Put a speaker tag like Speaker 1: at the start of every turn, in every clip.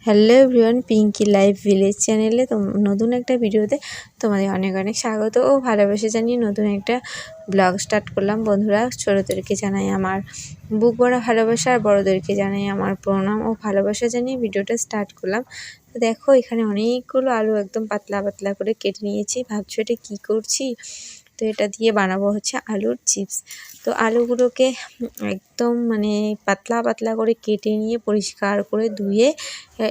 Speaker 1: Hello everyone, Pinky life village চ্যানেলে নতুন একটা ভিডিওতে তোমাদের অনেক অনেক স্বাগত ও ভালোবাসা জানিয়ে নতুন একটা ব্লগ স্টার্ট করলাম। বন্ধুরা, ছোটোদেরকে জানাই আমার বুক ভরা ভালোবাসা, আর বড়োদেরকে জানাই আমার প্রণাম ও ভালোবাসা জানিয়ে ভিডিওটা স্টার্ট করলাম। তো দেখো, এখানে অনেকগুলো আলু একদম পাতলা পাতলা করে কেটে নিয়েছি। ভাবছো এটা কী করছি? তো এটা দিয়ে বানাবো হচ্ছে আলুর চিপস। তো আলুগুলোকে একদম পাতলা পাতলা করে কেটে নিয়ে পরিষ্কার করে ধুয়ে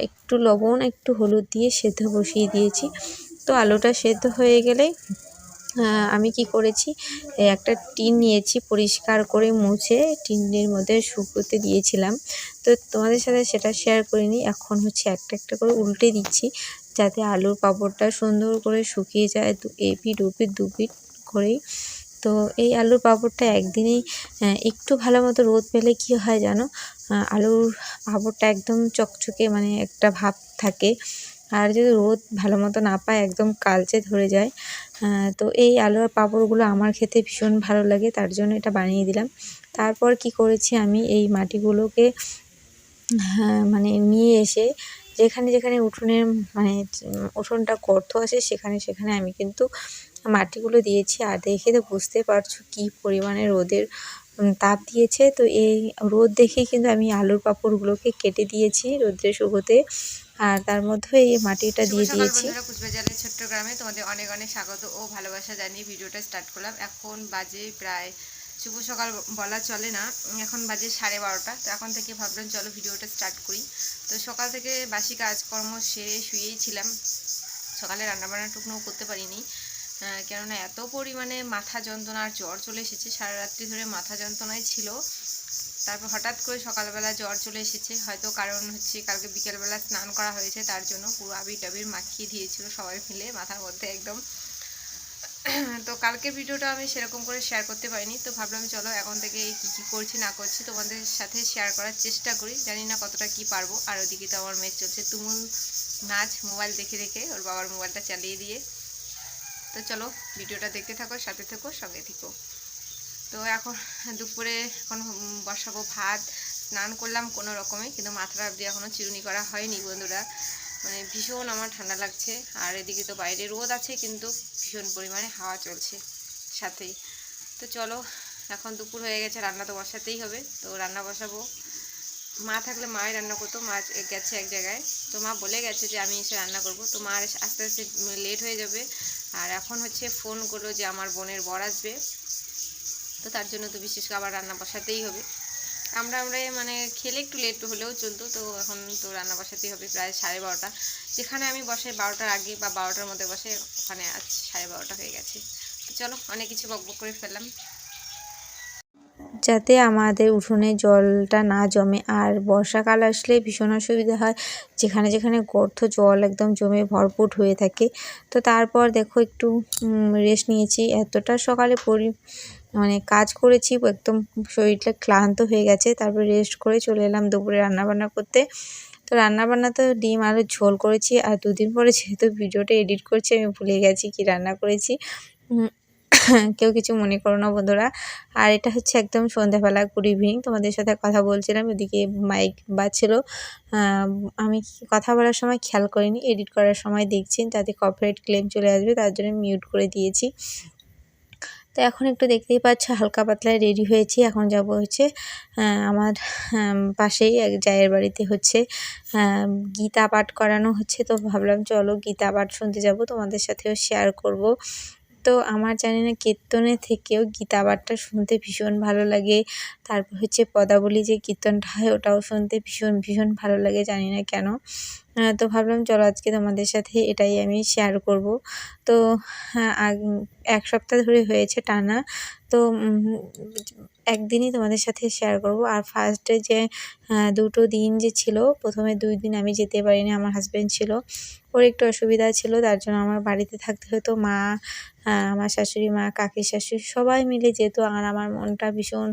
Speaker 1: একটু লবণ একটু হলুদ দিয়ে সেদ্ধ বসিয়ে দিয়েছি। তো আলুটা সেদ্ধ হয়ে গেলে আমি কি করেছি, একটা টিন নিয়েছি, পরিষ্কার করে মুছে টিনের মধ্যে শুকোতে দিয়েছিলাম। তো তোমাদের সাথে সেটা শেয়ার করিনি। এখন হচ্ছে একটা একটা করে উল্টে দিচ্ছি যাতে আলুর পাঁপড়টা সুন্দর করে শুকিয়ে যায়, এপিঠ ওপিঠ দুপিঠ করেই। তো এই আলুর পাঁপড়টা একদিনেই একটু ভালো মতো রোদ পেলে কি হয় জানো, আলুর পাঁপড়টা একদম চকচকে একটা ভাব থাকে। আর যদি রোদ ভালো মতো না পায় একদম কালচে ধরে যায়। তো এই আলুর পাঁপড়গুলো আমার খেতে ভীষণ ভালো লাগে, তার জন্য এটা বানিয়ে দিলাম। তারপর কি করেছি, আমি এই মাটিগুলোকে নিয়ে এসে যেখানে যেখানে উঠোনের উঠোনটা গর্ত আছে সেখানে সেখানে আমি কিন্তু মাটিগুলো দিয়েছি। আর দেখে তো বুঝতে পারছো কী পরিমাণে রোদের তাপ দিয়েছে। তো এই রোদ দেখে কিন্তু আমি আলুর পাঁপড়গুলোকে কেটে দিয়েছি রোদ্রে শুকোতে, আর তার মধ্যে এই মাটিটা দিয়ে দিয়েছি।
Speaker 2: কুচবিহারের ছোট্ট গ্রামে তোমাদের অনেক অনেক স্বাগত ও ভালোবাসা জানিয়ে ভিডিওটা স্টার্ট করলাম। এখন বাজে প্রায় শুভ সকাল বলা চলে না, এখন বাজে 12:30। তো এখন থেকে ভাবলাম চলো ভিডিওটা স্টার্ট করি। তো সকাল থেকে বাসি কাজকর্ম সেরে শুয়েই ছিলাম, সকালে রান্নাবান্নাটুকুও করতে পারিনি, কেননা এত পরিমাণে মাথা যন্ত্রণা আর জ্বর চলে এসেছে। সারা রাত্রি ধরে মাথা যন্ত্রণায় ছিল, তারপর হঠাৎ করে সকালবেলা জ্বর চলে এসেছে। হয়তো কারণ হচ্ছে কালকে বিকেলবেলা স্নান করা হয়েছে, তার জন্য পুরো আবির টাবির মাখিয়ে দিয়েছিল সবাই মিলে মাথার মধ্যে একদম। তো কালকের ভিডিওটা আমি সেরকম করে শেয়ার করতে পারিনি, তো ভাবলাম চলো এখন থেকে কী কী করছি না করছি তোমাদের সাথে শেয়ার করার চেষ্টা করি। জানি না কতটা কি পারবো। আর ওদিকে তো আমার মেয়ে চলছে তুমুল নাচ, মোবাইল দেখে দেখে, ওর বাবার মোবাইলটা চালিয়ে দিয়ে। তো চলো ভিডিওটা দেখতে থাকো, সাথে থেকো, সঙ্গে থেকো। তো এখন দুপুরে এখন বসাবো ভাত। স্নান করলাম কোনো রকমে, কিন্তু মাথাটা অবধি এখনও চিরুনি করা হয়নি বন্ধুরা। ভীষণ আমার ঠান্ডা লাগছে। আর এদিকে তো বাইরে রোদ আছে, কিন্তু ভীষণ পরিমাণে হাওয়া চলছে সাথেই। তো চলো, এখন দুপুর হয়ে গেছে, রান্না তো বসাতেই হবে। তো রান্না বসাবো। মা থাকলে মাই রান্না করতো, মা গেছে এক জায়গায়। তো মা বলে গেছে যে আমি এসে রান্না করব। তো মা আস্তে আস্তে লেট হয়ে যাবে। আর এখন হচ্ছে ফোন করলো যে আমার বোনের বর আসবে, তো তার জন্য তো বিশেষ করে আবার রান্না বসাতেই হবে। আমরা খেলে একটু লেট হলেও চলতো, তো এখন তো রান্না বসাতেই হবে। প্রায় 12:30, যেখানে আমি বসাই 12টার আগে বা 12টার মধ্যে বসে, ওখানে আজ 12:30 হয়ে গেছে। তো চলো, অনেক কিছু বকবক করে ফেললাম।
Speaker 1: যাতে আমাদের উঠোনে জলটা না জমে। আর বর্ষাকাল আসলে ভীষণ অসুবিধা হয়, যেখানে যেখানে গর্ত জল একদম জমে ভরপুর হয়ে থাকে। তো তারপর দেখো একটু রেস্ট নিয়েছি। এতটা সকালে কাজ করেছি, একদম শরীরটা ক্লান্ত হয়ে গেছে। তারপর রেস্ট করে চলে এলাম দুপুরে রান্নাবান্না করতে। তো রান্নাবান্না তো ডিম আলুর ঝোল করেছি। আর দুদিন পরে যেহেতু ভিডিওটা এডিট করছি, আমি ভুলে গেছি কি রান্না করেছি। কেউ কিছু মনে করো না বন্ধুরা। আর এটা হচ্ছে একদম সন্ধ্যাবেলা, গুড ইভিনিং, তোমাদের সাথে কথা বলছিলাম, ওদিকে মাইক বাজছিল। আমি কথা বলার সময় খেয়াল করিনি, এডিট করার সময় দেখছি, তাতে কপিরাইট ক্লেম চলে আসবে, তার জন্য মিউট করে দিয়েছি। তো এখন একটু দেখতেই পাচ্ছ হালকা পাতলায় রেডি হয়েছি। এখন যাব হচ্ছে আমার পাশেই এক জায়ের বাড়িতে হচ্ছে গীতা পাঠ করানো হচ্ছে। তো ভাবলাম চলো গীতা পাঠ শুনতে যাব, তোমাদের সাথেও শেয়ার করব। তো আমার জানি না কীর্তনের থেকেও গীতা পাঠটা শুনতে ভীষণ ভালো লাগে। তারপর হচ্ছে পদাবলী যে কীর্তনটা হয় ওটাও শুনতে ভীষণ ভীষণ ভালো লাগে, জানি না কেন। তো ভাবলাম চলো আজকে তোমাদের সাথে এটাই আমি শেয়ার করব। তো এক সপ্তাহ ধরে হয়েছে টানা। তো একদিনই তোমাদের সাথে শেয়ার করব। আর ফার্স্টে যে দুটো দিন যে ছিল, প্রথমে 2 দিন আমি যেতে পারিনি, আমার হাজব্যান্ড ছিল, ওর একটু অসুবিধা ছিল, তার জন্য আমার বাড়িতে থাকতে হতো। মা, আমার শাশুড়ি মা, কাকি শাশুড়ি সবাই মিলে যেত। আর আমার মনটা ভীষণ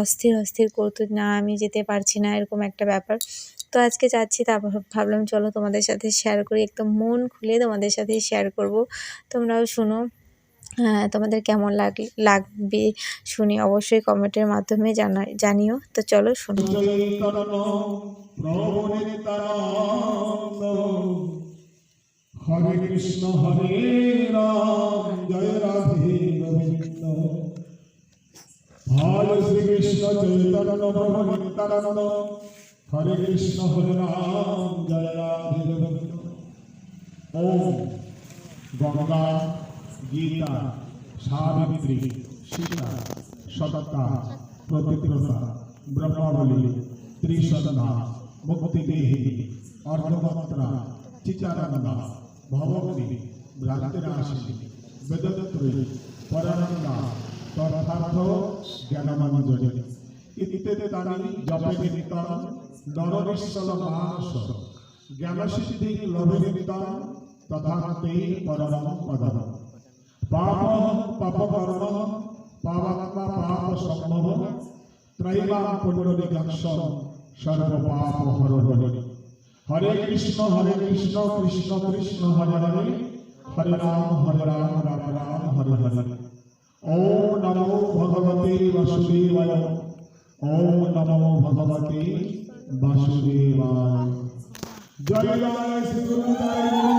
Speaker 1: অস্থির অস্থির করতো, না আমি যেতে পারছি না, এরকম একটা ব্যাপার। তো আজকে যাচ্ছি, তারপর ভাবলাম চলো তোমাদের সাথে শেয়ার করি, একদম মন খুলে তোমাদের সাথে শেয়ার করব। তোমরাও শুনো, তোমাদের কেমন লাগবে শুনে অবশ্যই কমেন্টের মাধ্যমে জানিও। তো চলো শুনো।
Speaker 3: হরে কৃষ্ণ হরে রাম জয় রাধে গোবিন্দ হরে শ্রী কৃষ্ণ চৈতন্য প্রভু নিত্যানন্দ হরে কৃষ্ণ হরে রাম জয় রাধে গোবিন্দ ওম গঙ্গা গীতা সাবিত্রী সীতা সততা প্রতিপ্রতা ব্রহ্মাবলী ত্রিসন্ধ্যা মুক্তিদেহী অর্ধমাত্রা চিচানন্দা ভবগ্নি ভ্রান্তিনাশিনী বেদত্রী পরানন্দা তথার্থ জ্ঞানমঞ্জনী ইত্যাদি তানি জপে নিত্যম নরনিশ্চল মানস জ্ঞানসিদ্ধি লভে নিত্যম তথার্থে পরমং পদম পাপ পাপকর্ম পাপাত্মা পাপ সম্ভব ত্রৈবাং পুণ্ডরীকাক্ষ সর্ব পাপ হর হরি হরে কৃষ্ণ কৃষ্ণ কৃষ্ণ হরে হরে হরে রাম রাম রাম হরে হরে ওম নমো ভগবতে বাসুদেবায় ওম নমো ভগবতে বাসুদেবায় জয় জয় শ্রী গুরু